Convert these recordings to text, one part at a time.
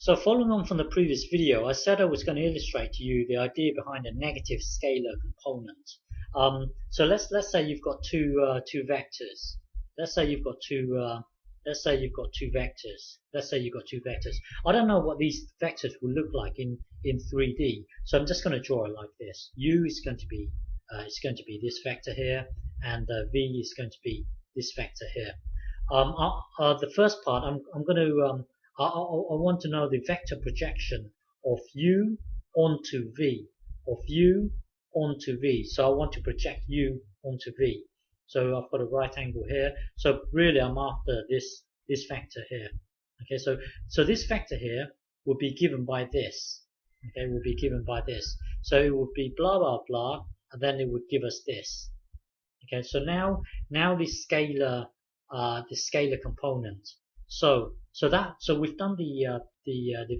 So following on from the previous video, I said I was going to illustrate to you the idea behind a negative scalar component. So let's say you've got two vectors. Let's say you've got two vectors. I don't know what these vectors will look like in 3D, so I'm just going to draw it like this. U is going to be this vector here, and V is going to be this vector here. The first part, I'm going to I want to know the vector projection of U onto V, So I want to project U onto V. So I've got a right angle here. So really I'm after this vector here. Okay, so this vector here will be given by this. Okay, will be given by this. So it would be blah blah blah, and then it would give us this. Okay, so now this scalar component. So we've done the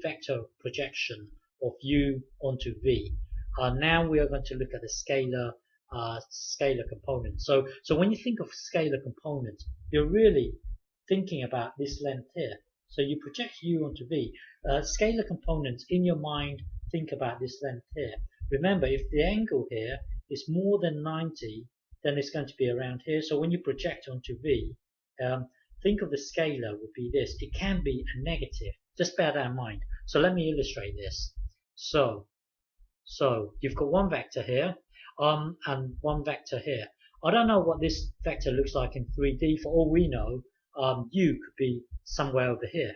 vector projection of U onto V. Now we are going to look at the scalar component. So when you think of scalar component, you're really thinking about this length here. So you project U onto V. Scalar components in your mind, think about this length here. Remember, if the angle here is more than 90, then it's going to be around here. So when you project onto V, think of the scalar would be this. It can be a negative. Just bear that in mind. So let me illustrate this. So you've got one vector here, and one vector here. I don't know what this vector looks like in 3D. For all we know, U could be somewhere over here.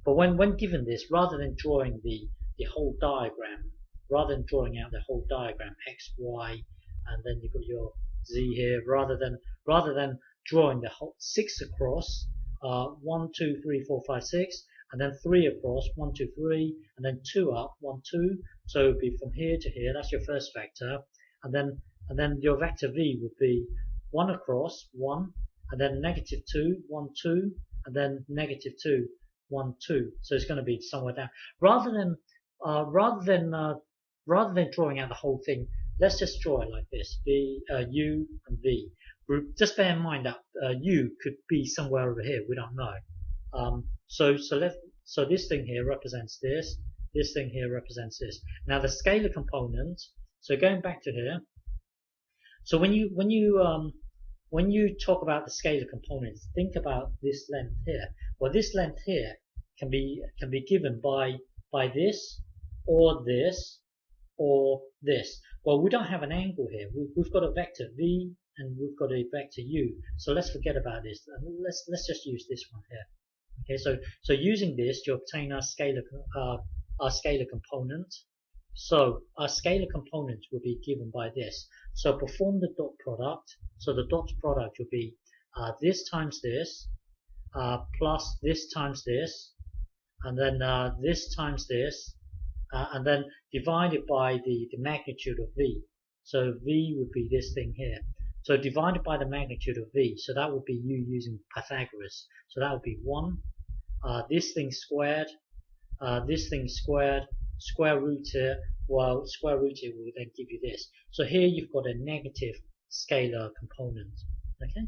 But when given this, rather than drawing the whole diagram, X, Y, and then you've got your Z here, rather than drawing the whole 6 across, 1, 2, 3, 4, 5, 6, and then 3 across, 1, 2, 3, and then 2 up, 1, 2. So it would be from here to here. That's your first vector, and then your vector V would be 1 across, 1, and then negative 2, 1, 2, and then negative 2, 1, 2. So it's going to be somewhere down. Rather than drawing out the whole thing, let's just draw it like this: V, U, and V. Just bear in mind that U could be somewhere over here. We don't know. So this thing here represents this. This thing here represents this. Now the scalar component. So going back to here. So when you talk about the scalar components, think about this length here. Well, this length here can be given by this or this or this. Well, we don't have an angle here. We've got a vector V and we've got a vector U. So let's forget about this. Let's just use this one here. Okay, so using this to obtain our scalar component. So our scalar component will be given by this. So perform the dot product. So the dot product will be this times this, plus this times this, and then this times this, and then divided by the magnitude of V. So V would be this thing here. So divided by the magnitude of V. So that would be U using Pythagoras. So that would be 1. This thing squared, square root here. Well, square root here will then give you this. So here you've got a negative scalar component. Okay.